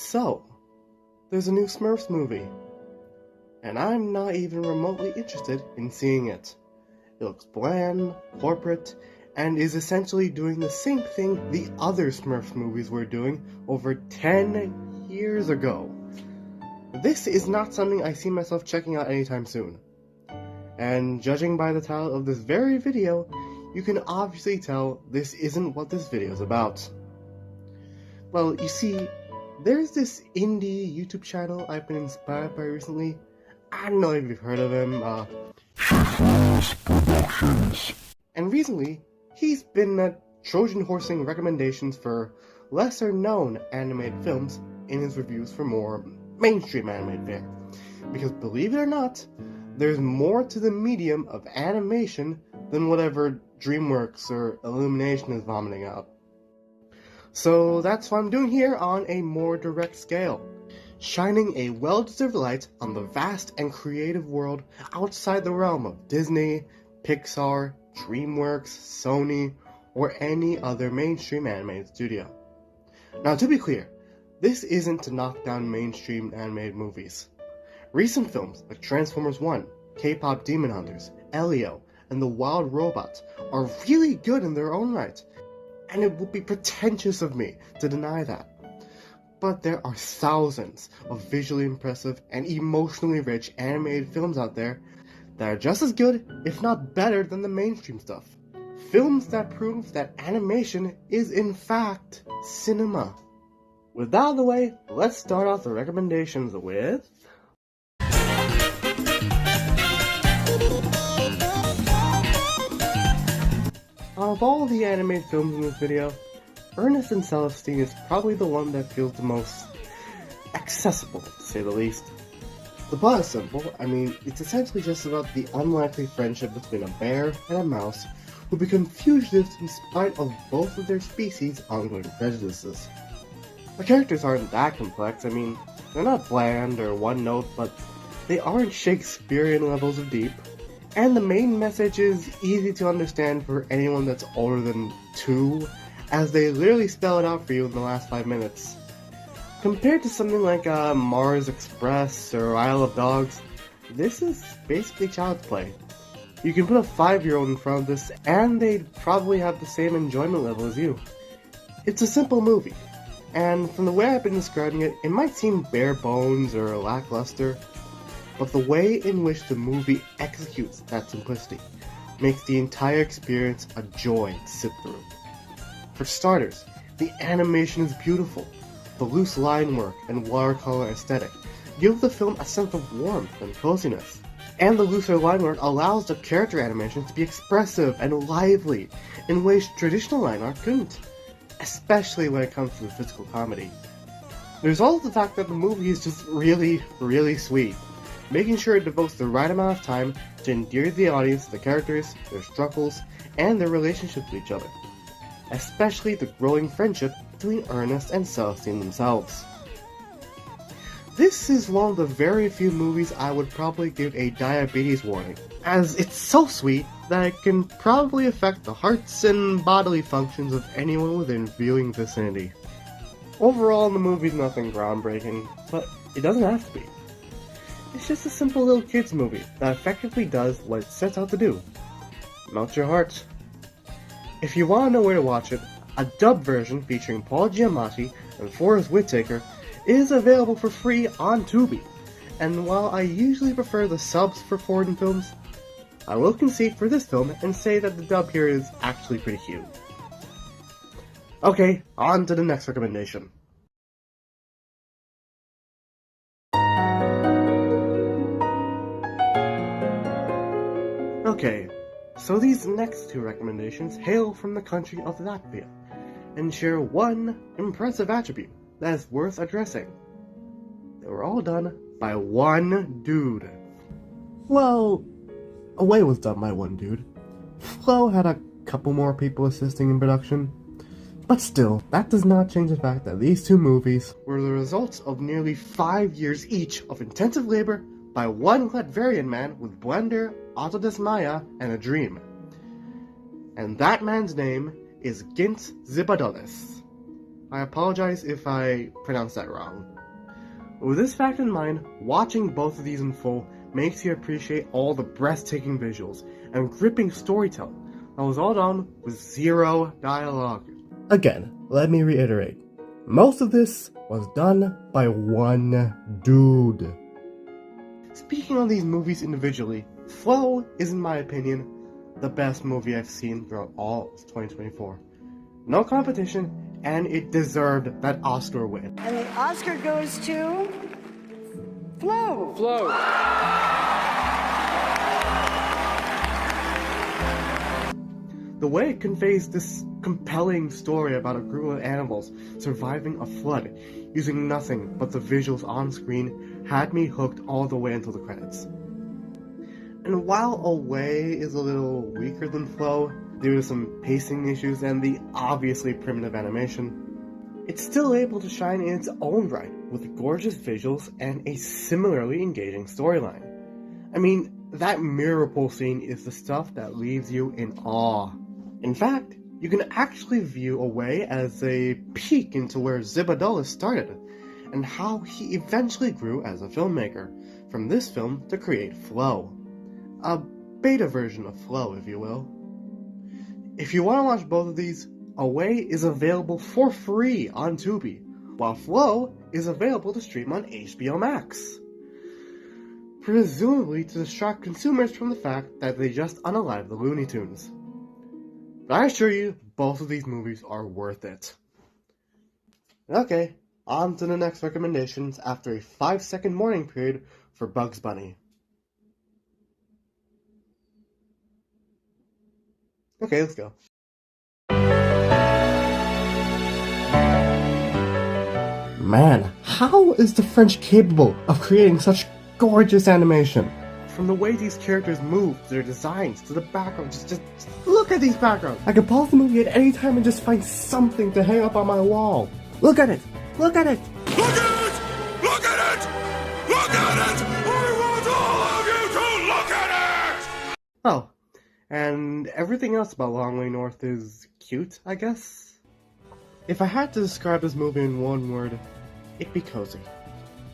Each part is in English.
So, there's a new Smurfs movie, and I'm not even remotely interested in seeing it. It looks bland, corporate, and is essentially doing the same thing the other Smurfs movies were doing over 10 years ago. This is not something I see myself checking out anytime soon. And judging by the title of this very video, you can obviously tell this isn't what this video is about. Well, you see, there's this indie YouTube channel I've been inspired by recently. I don't know if you've heard of him, And recently, he's been Trojan horsing recommendations for lesser known animated films in his reviews for more mainstream animated fare. Because believe it or not, there's more to the medium of animation than whatever DreamWorks or Illumination is vomiting out. So that's what I'm doing here on a more direct scale, shining a well-deserved light on the vast and creative world outside the realm of Disney, Pixar, DreamWorks, Sony, or any other mainstream animated studio. Now, to be clear, this isn't to knock down mainstream animated movies. Recent films like Transformers 1, K-pop Demon Hunters, Elio, and The Wild Robot are really good in their own right, and it would be pretentious of me to deny that. But there are thousands of visually impressive and emotionally rich animated films out there that are just as good, if not better, than the mainstream stuff. Films that prove that animation is in fact cinema. With that out of the way, let's start off the recommendations with... Out of all the animated films in this video, Ernest and Celestine is probably the one that feels the most accessible, to say the least. The plot is simple. It's essentially just about the unlikely friendship between a bear and a mouse who become fugitives in spite of both of their species' ongoing prejudices. The characters aren't that complex. They're not bland or one-note, but they aren't Shakespearean levels of deep. And the main message is easy to understand for anyone that's older than 2, as they literally spell it out for you in the last 5 minutes. Compared to something like Mars Express or Isle of Dogs, this is basically child's play. You can put a 5-year-old in front of this and they'd probably have the same enjoyment level as you. It's a simple movie, and from the way I've been describing it, it might seem bare bones or lackluster, but the way in which the movie executes that simplicity makes the entire experience a joy to sit through. For starters, the animation is beautiful. The loose line work and watercolor aesthetic give the film a sense of warmth and coziness. And the looser line work allows the character animation to be expressive and lively in ways traditional line art couldn't, especially when it comes to the physical comedy. There's also the fact that the movie is just really, really sweet, making sure it devotes the right amount of time to endear the audience to the characters, their struggles, and their relationship to each other. Especially the growing friendship between Ernest and Celestine themselves. This is one of the very few movies I would probably give a diabetes warning, as it's so sweet that it can probably affect the hearts and bodily functions of anyone within viewing vicinity. Overall, the movie's nothing groundbreaking, but it doesn't have to be. It's just a simple little kids movie that effectively does what it sets out to do. Melt your heart. If you want to know where to watch it, a dubbed version featuring Paul Giamatti and Forrest Whitaker is available for free on Tubi, and while I usually prefer the subs for foreign films, I will concede for this film and say that the dub here is actually pretty cute. Okay, on to the next recommendation. Okay, so these next 2 recommendations hail from the country of Latvia, and share one impressive attribute that is worth addressing. They were all done by one dude. Well, Away was done by one dude. Flo had a couple more people assisting in production. But still, that does not change the fact that these 2 movies were the results of nearly 5 years each of intensive labor by one Latvian man with Blender, Autodesk Maya, and a dream. And that man's name is Gint Zibadonis. I apologize if I pronounced that wrong. With this fact in mind, watching both of these in full makes you appreciate all the breathtaking visuals and gripping storytelling that was all done with zero dialogue. Again, let me reiterate, most of this was done by one dude. Speaking of these movies individually, Flow is, in my opinion, the best movie I've seen throughout all of 2024. No competition, and it deserved that Oscar win. And the Oscar goes to Flo. Flow. The way it conveys this compelling story about a group of animals surviving a flood using nothing but the visuals on screen had me hooked all the way until the credits. And while Away is a little weaker than Flow due to some pacing issues and the obviously primitive animation, it's still able to shine in its own right with gorgeous visuals and a similarly engaging storyline. I mean, that mirror pool scene is the stuff that leaves you in awe. In fact, you can actually view Away as a peek into where Zibadullah started, and how he eventually grew as a filmmaker, from this film to create Flow. A beta version of Flow, if you will. If you want to watch both of these, Away is available for free on Tubi, while Flow is available to stream on HBO Max. Presumably to distract consumers from the fact that they just unalived the Looney Tunes. But I assure you, both of these movies are worth it. Okay, on to the next recommendations after a 5-second mourning period for Bugs Bunny. Okay, let's go. Man, how is the French capable of creating such gorgeous animation? From the way these characters move, to their designs, to the background, just look at these backgrounds! I could pause the movie at any time and just find something to hang up on my wall. Look at it! Look at it! Look at it! Look at it! Look at it! I want all of you to look at it! Oh, and everything else about Long Way North is cute, I guess? If I had to describe this movie in one word, it'd be cozy.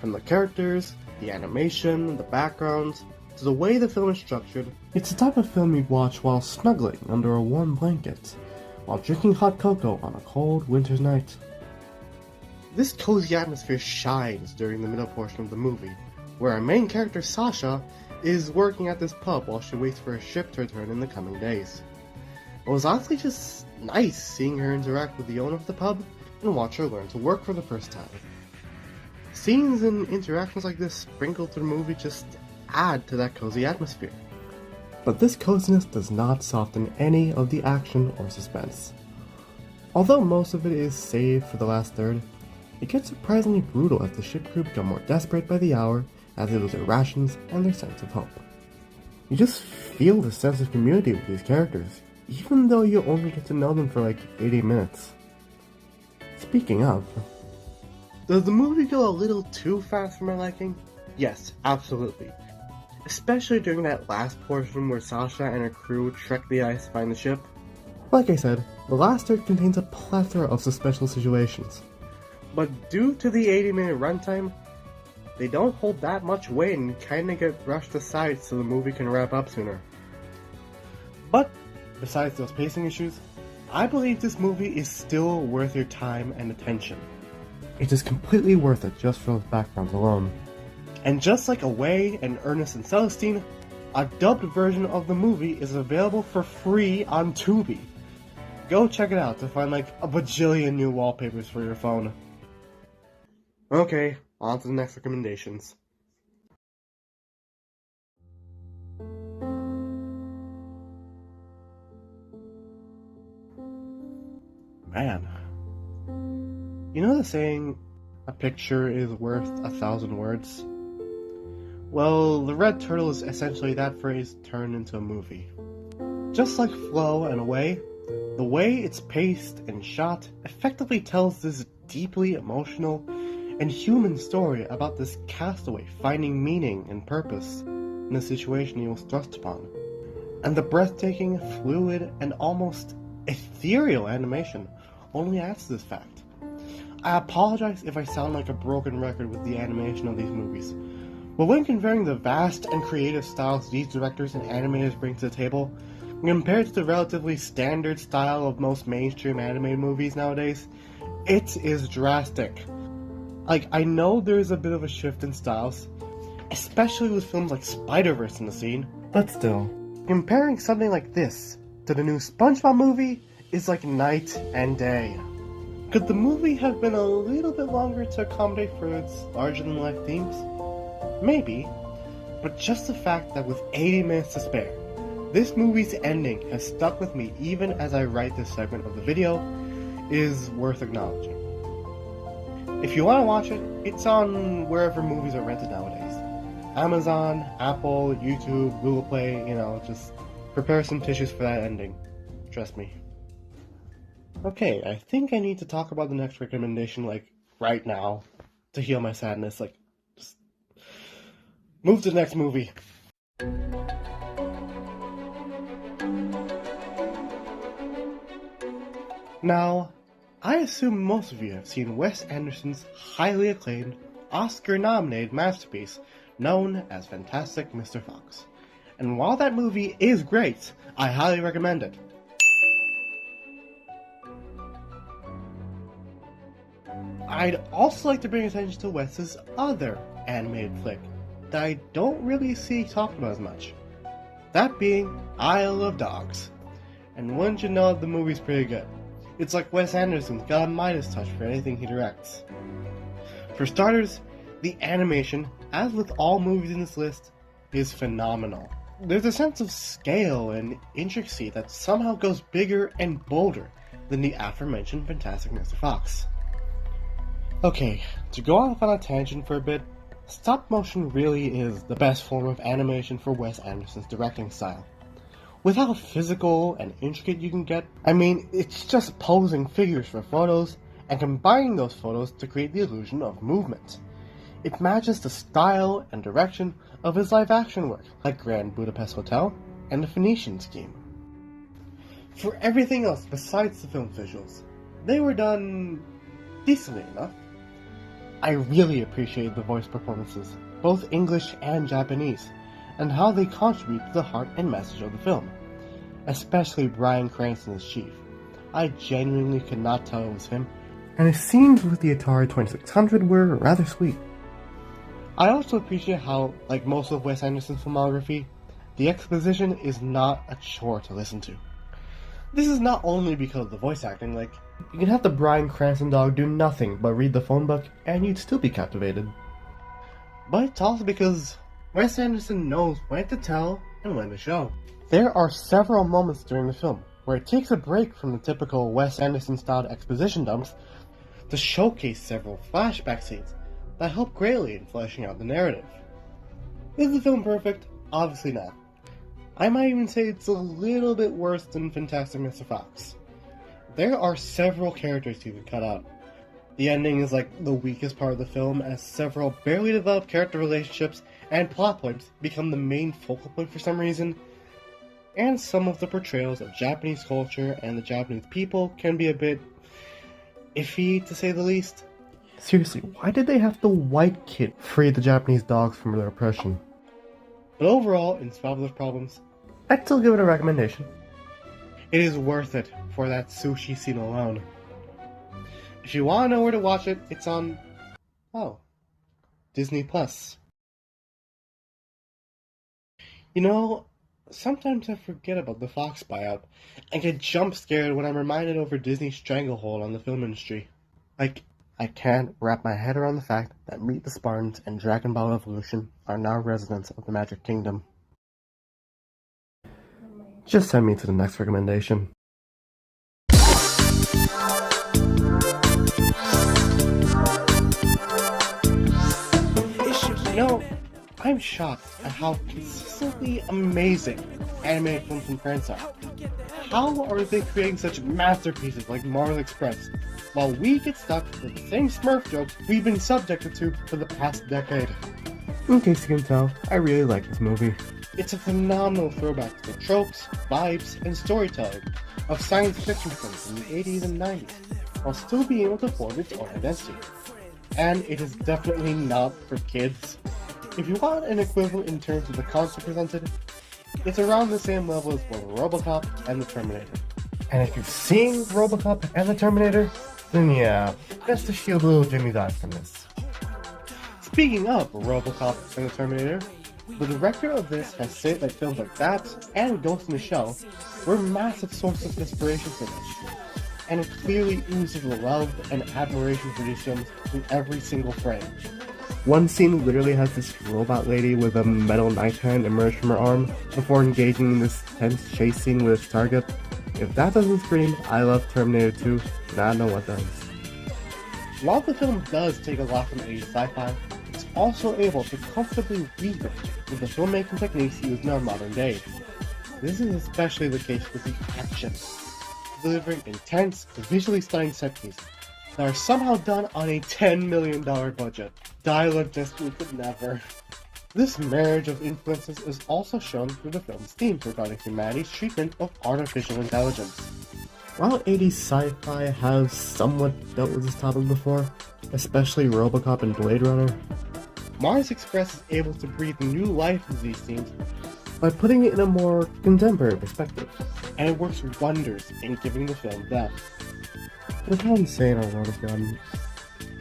From the characters, the animation, the backgrounds, to the way the film is structured, it's the type of film you'd watch while snuggling under a warm blanket, while drinking hot cocoa on a cold winter's night. This cozy atmosphere shines during the middle portion of the movie, where our main character Sasha is working at this pub while she waits for a ship to return in the coming days. It was honestly just nice seeing her interact with the owner of the pub and watch her learn to work for the first time. Scenes and interactions like this sprinkled through the movie just add to that cozy atmosphere. But this coziness does not soften any of the action or suspense. Although most of it is saved for the last third, it gets surprisingly brutal as the ship crew become more desperate by the hour as they lose their rations and their sense of hope. You just feel the sense of community with these characters, even though you only get to know them for like 80 minutes. Speaking of, does the movie go a little too fast for my liking? Yes, absolutely. Especially during that last portion where Sasha and her crew trek the ice to find the ship. Like I said, the last third contains a plethora of special situations. But due to the 80-minute runtime, they don't hold that much weight and kinda get brushed aside so the movie can wrap up sooner. But, besides those pacing issues, I believe this movie is still worth your time and attention. It is completely worth it just for those backgrounds alone. And just like Away and Ernest and Celestine, a dubbed version of the movie is available for free on Tubi. Go check it out to find like a bajillion new wallpapers for your phone. Okay, on to the next recommendations. Man. You know the saying, a picture is worth 1,000 words? Well, The Red Turtle is essentially that phrase turned into a movie. Just like Flow and Away, the way it's paced and shot effectively tells this deeply emotional and human story about this castaway finding meaning and purpose in the situation he was thrust upon. And the breathtaking, fluid, and almost ethereal animation only adds to this fact. I apologize if I sound like a broken record with the animation of these movies, but when comparing the vast and creative styles these directors and animators bring to the table, compared to the relatively standard style of most mainstream animated movies nowadays, it is drastic. Like, I know there's a bit of a shift in styles, especially with films like Spider-Verse in the scene, but still, comparing something like this to the new SpongeBob movie is like night and day. Could the movie have been a little bit longer to accommodate for its larger-than-life themes? Maybe, but just the fact that with 80 minutes to spare, this movie's ending has stuck with me even as I write this segment of the video is worth acknowledging. If you want to watch it, it's on wherever movies are rented nowadays. Amazon, Apple, YouTube, Google Play, just prepare some tissues for that ending. Trust me. Okay, I think I need to talk about the next recommendation, right now, to heal my sadness. Just move to the next movie. Now, I assume most of you have seen Wes Anderson's highly acclaimed, Oscar-nominated masterpiece known as Fantastic Mr. Fox. And while that movie is great, I highly recommend it. I'd also like to bring attention to Wes's other animated flick that I don't really see talked about as much. That being Isle of Dogs. And wouldn't you know, the movie's pretty good. It's like Wes Anderson's got a Midas touch for anything he directs. For starters, the animation, as with all movies in this list, is phenomenal. There's a sense of scale and intricacy that somehow goes bigger and bolder than the aforementioned Fantastic Mr. Fox. Okay, to go off on a tangent for a bit, stop motion really is the best form of animation for Wes Anderson's directing style. With how physical and intricate you can get, it's just posing figures for photos and combining those photos to create the illusion of movement. It matches the style and direction of his live-action work, like Grand Budapest Hotel and The Phoenician Scheme. For everything else besides the film's visuals, they were done decently enough. I really appreciated the voice performances, both English and Japanese, and how they contribute to the heart and message of the film, especially Bryan Cranston as Chief. I genuinely could not tell it was him, and his scenes with the Atari 2600 were rather sweet. I also appreciate how, like most of Wes Anderson's filmography, the exposition is not a chore to listen to. This is not only because of the voice acting, you can have the Bryan Cranston dog do nothing but read the phone book and you'd still be captivated. But it's also because Wes Anderson knows when to tell and when to show. There are several moments during the film where it takes a break from the typical Wes Anderson-styled exposition dumps to showcase several flashback scenes that help greatly in fleshing out the narrative. Is the film perfect? Obviously not. I might even say it's a little bit worse than Fantastic Mr. Fox. There are several characters you could cut out. The ending is the weakest part of the film, as several barely developed character relationships and plot points become the main focal point for some reason, and some of the portrayals of Japanese culture and the Japanese people can be a bit iffy, to say the least. Seriously, why did they have the white kid free the Japanese dogs from their oppression? But overall, in spite of those problems, I'd still give it a recommendation. It is worth it for that sushi scene alone. If you want to know where to watch it, it's on, Disney Plus. Sometimes I forget about the Fox buyout and get jump scared when I'm reminded over Disney's stranglehold on the film industry. I can't wrap my head around the fact that Meet the Spartans and Dragon Ball Evolution are now residents of the Magic Kingdom. Just send me to the next recommendation. I'm shocked at how consistently amazing animated films from France are. How are they creating such masterpieces like Mars Express, while we get stuck with the same Smurf jokes we've been subjected to for the past decade? In case you can tell, I really like this movie. It's a phenomenal throwback to the tropes, vibes, and storytelling of science fiction films in the 80s and 90s, while still being able to form its own identity. And it is definitely not for kids. If you want an equivalent in terms of the concept presented, it's around the same level as both RoboCop and the Terminator. And if you've seen RoboCop and the Terminator, then yeah, best to shield little Jimmy's eyes from this. Speaking of RoboCop and the Terminator, the director of this has said that films like that and Ghost in the Shell were massive sources of inspiration for this, and it clearly oozes love and admiration for these films in every single frame. One scene literally has this robot lady with a metal knife hand emerge from her arm before engaging in this tense chase scene with its target. If that doesn't scream, I love Terminator 2, then I know what does. While the film does take a lot from 80s sci-fi, it's also able to comfortably weave it with the filmmaking techniques used in our modern day. This is especially the case with the action, delivering intense, visually stunning set pieces that are somehow done on a $10 million budget. Dialogue just could never. This marriage of influences is also shown through the film's themes regarding humanity's treatment of artificial intelligence. While 80s sci-fi has somewhat dealt with this topic before, especially RoboCop and Blade Runner, Mars Express is able to breathe new life into these themes by putting it in a more contemporary perspective, and it works wonders in giving the film depth. With how insane our world has gotten,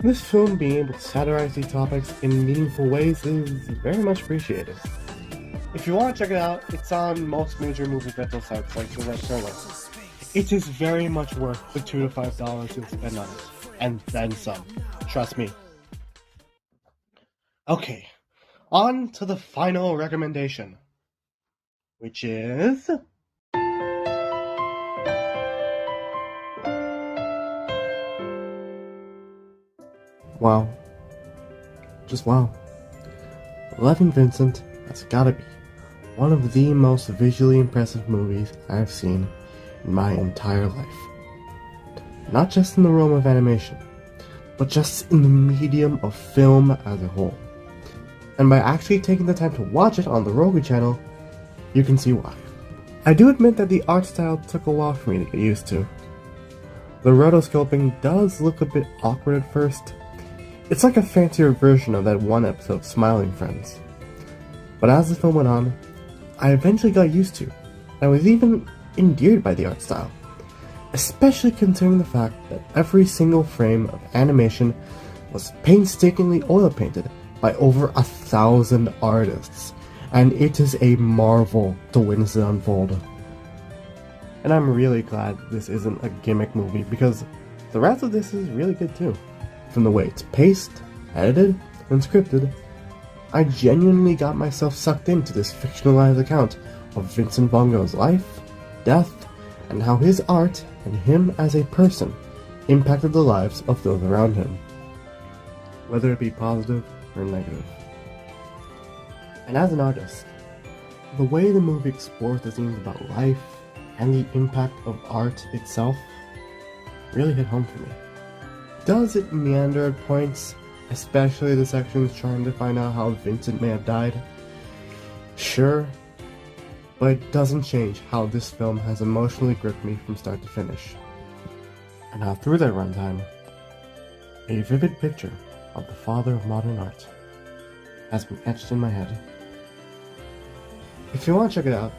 this film being able to satirize these topics in meaningful ways is very much appreciated. If you want to check it out, it's on most major movie rental sites like the Red Turtle. It is very much worth the $2 to $5 you'll spend on it, and then some. Trust me. Okay, on to the final recommendation, which is... Wow. Just wow. Loving Vincent has gotta be one of the most visually impressive movies I've seen in my entire life. Not just in the realm of animation, but just in the medium of film as a whole. And by actually taking the time to watch it on the Roku channel, you can see why. I do admit that the art style took a while for me to get used to. The rotoscoping does look a bit awkward at first. It's like a fancier version of that one episode of Smiling Friends. But as the film went on, I eventually got used to, and I was even endeared by the art style, especially considering the fact that every single frame of animation was painstakingly oil painted by over 1,000 artists, and it is a marvel to witness it unfold. And I'm really glad this isn't a gimmick movie, because the rest of this is really good too. From the way it's paced, edited, and scripted, I genuinely got myself sucked into this fictionalized account of Vincent van Gogh's life, death, and how his art and him as a person impacted the lives of those around him, whether it be positive or negative. And as an artist, the way the movie explores the themes about life and the impact of art itself really hit home for me. Does it meander at points, especially the sections trying to find out how Vincent may have died? Sure, but it doesn't change how this film has emotionally gripped me from start to finish, and how through that runtime, a vivid picture of the father of modern art has been etched in my head. If you want to check it out,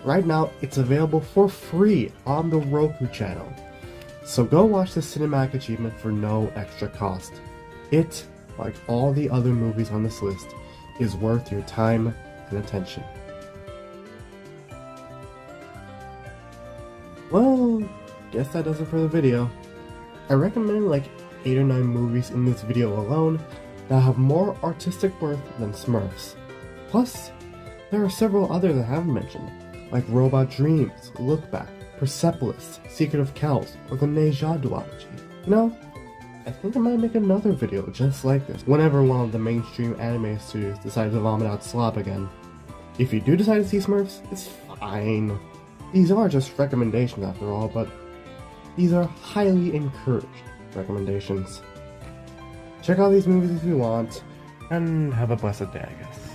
right now it's available for free on the Roku channel. So go watch the cinematic achievement for no extra cost. It, like all the other movies on this list, is worth your time and attention. Well, guess that does it for the video. I recommend like 8 or 9 movies in this video alone that have more artistic worth than Smurfs. Plus, there are several others I haven't mentioned, like Robot Dreams, Look Back, Persepolis, Secret of Kells, or the Neja duology. You know, I think I might make another video just like this whenever one of the mainstream anime studios decides to vomit out slop again. If you do decide to see Smurfs, it's fine. These are just recommendations after all, but these are highly encouraged recommendations. Check out these movies if you want, and have a blessed day, I guess.